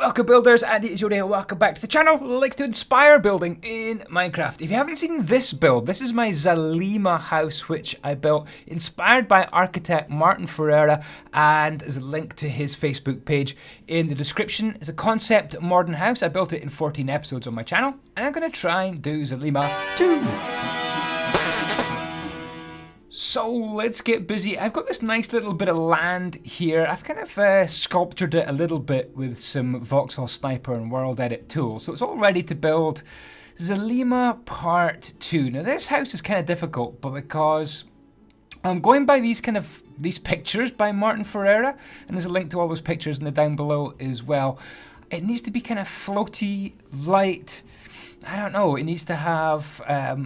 Welcome builders, andyisyoda here, welcome back to the channel. Likes to inspire building in Minecraft. If you haven't seen this build, this is my Xalima house which I built inspired by architect Martin Ferreira, and there's a link to his Facebook page in the description. It's a concept modern house. I built it in 14 episodes on my channel, and I'm going to try and do Xalima 2. So let's get busy. I've got this nice little bit of land here. I've kind of sculptured it a little bit with some Voxel Sniper and World Edit tools. So it's all ready to build Xalima Part 2. Now this house is kind of difficult, but because I'm going by these pictures by Martin Ferreira, and there's a link to all those pictures in the down below as well. It needs to be kind of floaty, light. I don't know, it needs to have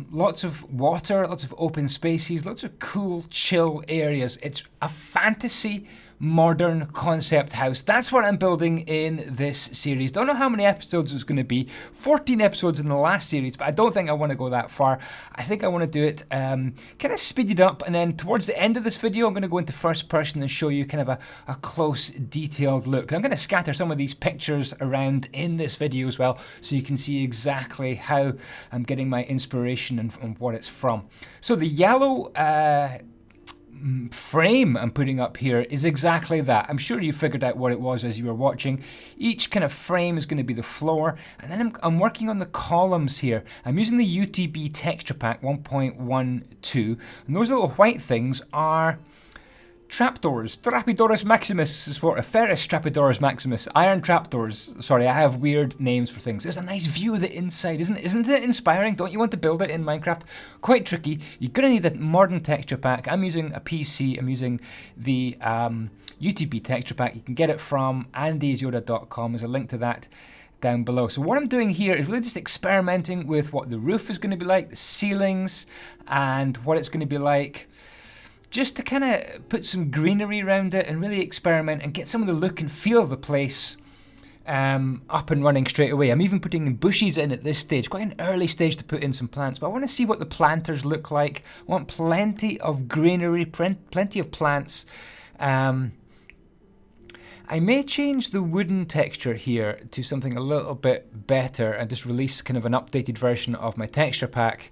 lots of water, lots of open spaces, lots of cool, chill areas. It's a fantasy, modern concept house. That's what I'm building in this series. Don't know how many episodes it's going to be. 14 episodes in the last series, but I don't think I want to go that far. I think I want to do it kind of speeded up, and then towards the end of this video, I'm going to go into first person and show you kind of a close, detailed look. I'm going to scatter some of these pictures around in this video as well, so you can see exactly how I'm getting my inspiration and what it's from. So the yellow frame I'm putting up here is exactly that. I'm sure you figured out what it was as you were watching. Each kind of frame is going to be the floor, and then I'm working on the columns here. I'm using the UTB texture pack 1.12, and those little white things are trapdoors. Trapdoris maximus is what a ferris trapdoris maximus. Iron trapdoors. Sorry, I have weird names for things. It's a nice view of the inside, isn't it inspiring? Don't you want to build it in Minecraft? Quite tricky. You're gonna need a modern texture pack. I'm using a PC. I'm using the UTB texture pack. You can get it from andyisyoda.com. There's a link to that down below. So what I'm doing here is really just experimenting with what the roof is going to be like, the ceilings, and what it's going to be like, just to kind of put some greenery around it and really experiment and get some of the look and feel of the place up and running straight away. I'm even putting bushes in at this stage, quite an early stage to put in some plants, but I want to see what the planters look like. I want plenty of greenery, plenty of plants. I may change the wooden texture here to something a little bit better and just release kind of an updated version of my texture pack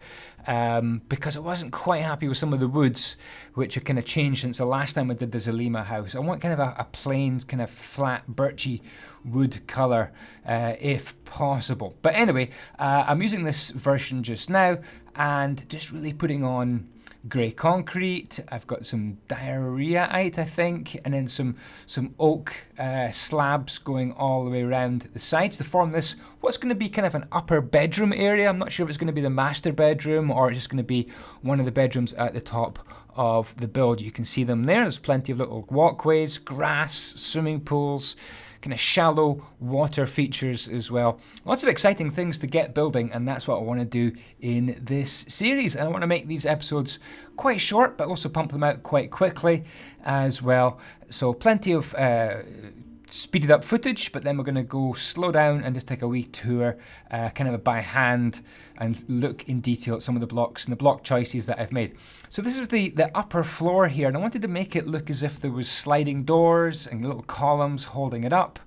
because I wasn't quite happy with some of the woods, which have kind of changed since the last time I did the Xalima house. I want kind of a plain, kind of flat, birchy wood colour if possible. But anyway, I'm using this version just now and just really putting on grey concrete. I've got some diarrheaite, I think, and then some oak slabs going all the way around the sides to form this, what's going to be kind of an upper bedroom area. I'm not sure if it's going to be the master bedroom or it's just going to be one of the bedrooms at the top of the build. You can see them there. There's plenty of little walkways, grass, swimming pools, kind of shallow water features as well. Lots of exciting things to get building, and that's what I want to do in this series. And I want to make these episodes quite short, but also pump them out quite quickly as well. So plenty of speeded up footage, but then we're going to go slow down and just take a wee tour, kind of by hand, and look in detail at some of the blocks and the block choices that I've made. So this is the upper floor here, and I wanted to make it look as if there was sliding doors and little columns holding it up.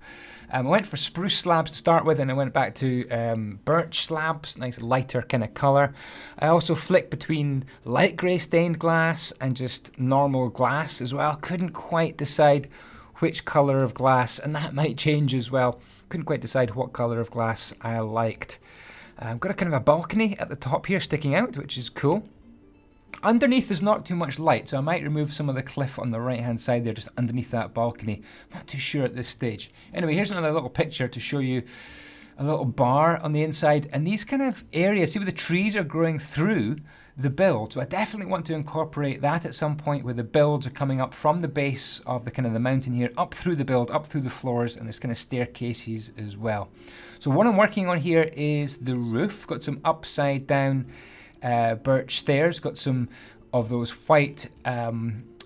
I went for spruce slabs to start with, and I went back to birch slabs, nice lighter kind of colour. I also flicked between light grey stained glass and just normal glass as well. Couldn't quite decide which colour of glass, and that might change as well. Couldn't quite decide what colour of glass I liked. I've got a kind of a balcony at the top here sticking out, which is cool. Underneath there's not too much light, so I might remove some of the cliff on the right hand side there, just underneath that balcony. I'm not too sure at this stage. Anyway, here's another little picture to show you a little bar on the inside, and these kind of areas, see where the trees are growing through the build. So I definitely want to incorporate that at some point, where the builds are coming up from the base of the kind of the mountain here, up through the build, up through the floors, and there's kind of staircases as well. So what I'm working on here is the roof. Got some upside down birch stairs, got some of those white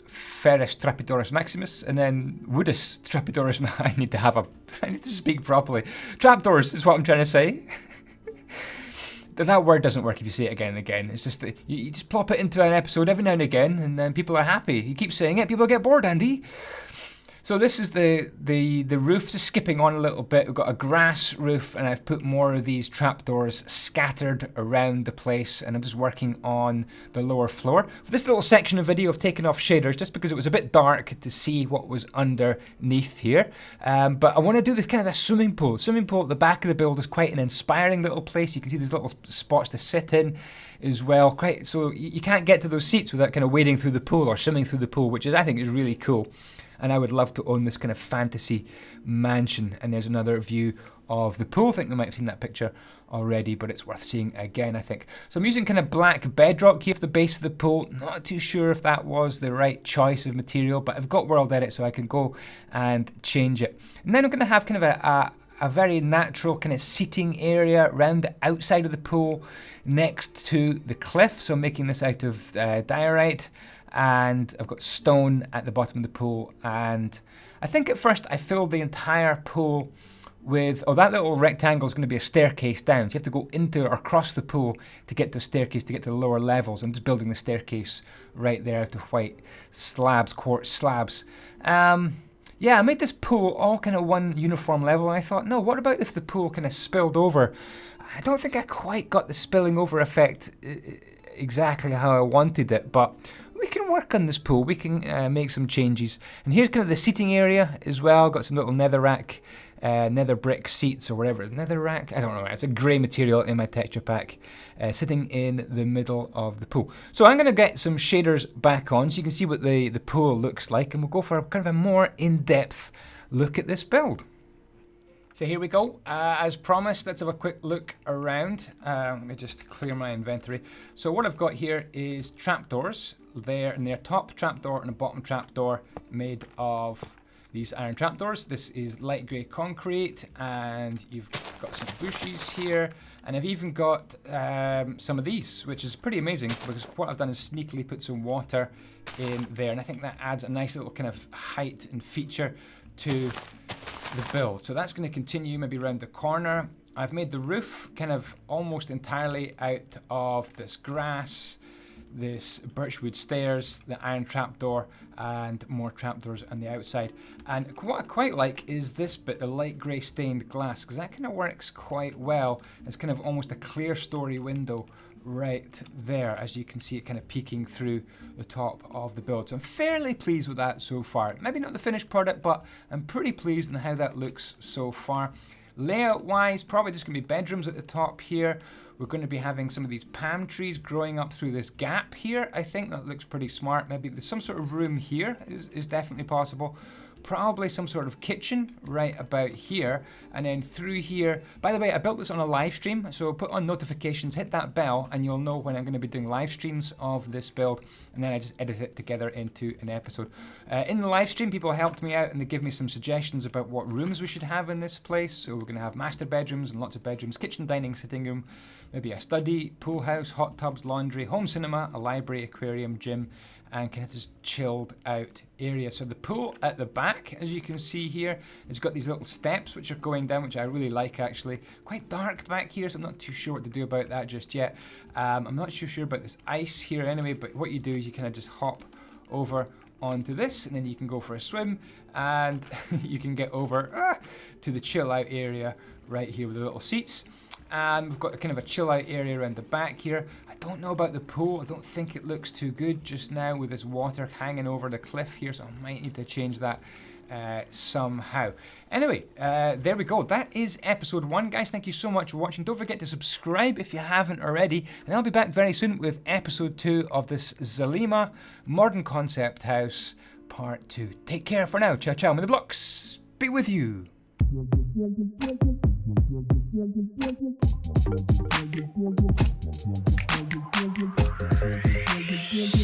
ferris trapdoris maximus, and then woodus trapdoris. I need to speak properly. Trapdoors is what I'm trying to say. That word doesn't work if you say it again and again. It's just that you just plop it into an episode every now and again, and then people are happy. You keep saying it, people get bored, Andy. So this is the roof. Just skipping on a little bit, we've got a grass roof, and I've put more of these trapdoors scattered around the place, and I'm just working on the lower floor. For this little section of video, I've taken off shaders just because it was a bit dark to see what was underneath here. But I want to do this kind of a swimming pool. Swimming pool at the back of the build is quite an inspiring little place. You can see these little spots to sit in as well. So you can't get to those seats without kind of wading through the pool or swimming through the pool, which I think is really cool. And I would love to own this kind of fantasy mansion. And there's another view of the pool. I think we might have seen that picture already, but it's worth seeing again, I think. So I'm using kind of black bedrock here for the base of the pool. Not too sure if that was the right choice of material, but I've got World Edit, so I can go and change it. And then I'm going to have kind of a very natural kind of seating area around the outside of the pool next to the cliff. So I'm making this out of diorite. And I've got stone at the bottom of the pool, and I think at first I filled the entire pool with, that little rectangle is going to be a staircase down, so you have to go into or across the pool to get to a staircase to get to the lower levels. I'm just building the staircase right there out of white slabs, quartz slabs. Yeah, I made this pool all kind of one uniform level, and I thought, no, what about if the pool kind of spilled over? I don't think I quite got the spilling over effect exactly how I wanted it, but we can work on this pool. We can make some changes. And here's kind of the seating area as well. Got some little netherrack, nether brick seats or whatever. Netherrack? I don't know. It's a grey material in my texture pack sitting in the middle of the pool. So I'm going to get some shaders back on so you can see what the pool looks like. And we'll go for kind of a more in-depth look at this build. So here we go. As promised, let's have a quick look around. Let me just clear my inventory. So what I've got here is trapdoors there, and they're top trapdoor and a bottom trapdoor made of these iron trapdoors. This is light grey concrete, and you've got some bushes here, and I've even got some of these, which is pretty amazing because what I've done is sneakily put some water in there, and I think that adds a nice little kind of height and feature to the build. So that's going to continue maybe around the corner. I've made the roof kind of almost entirely out of this grass, this birchwood stairs, the iron trapdoor, and more trapdoors on the outside. And what I quite like is this bit, the light grey stained glass, because that kind of works quite well. It's kind of almost a clear story window right there, as you can see it kind of peeking through the top of the build. So I'm fairly pleased with that so far. Maybe not the finished product, but I'm pretty pleased in how that looks so far. Layout wise, probably just going to be bedrooms at the top here. We're going to be having some of these palm trees growing up through this gap here. I think that looks pretty smart. Maybe there's some sort of room here is definitely possible. Probably some sort of kitchen right about here, and then through here. By the way, I built this on a live stream, so put on notifications, hit that bell, and you'll know when I'm going to be doing live streams of this build, and then I just edit it together into an episode. In the live stream, people helped me out and they give me some suggestions about what rooms we should have in this place. So we're going to have master bedrooms and lots of bedrooms, kitchen, dining, sitting room, maybe a study, pool house, hot tubs, laundry, home cinema, a library, aquarium, gym, and kind of just chilled out area. So the pool at the back, as you can see here, it's got these little steps which are going down, which I really like actually. Quite dark back here, so I'm not too sure what to do about that just yet. I'm not too sure about this ice here anyway, but what you do is you kind of just hop over onto this, and then you can go for a swim, and you can get over to the chill out area right here with the little seats. And we've got kind of a chill out area around the back here. I don't know about the pool. I don't think it looks too good just now with this water hanging over the cliff here, so I might need to change that somehow. Anyway, there we go. That is episode 1, guys. Thank you so much for watching. Don't forget to subscribe if you haven't already, and I'll be back very soon with episode 2 of this Xalima Modern Concept House Part 2. Take care for now. Ciao, ciao. May the blocks be with you. Thank you.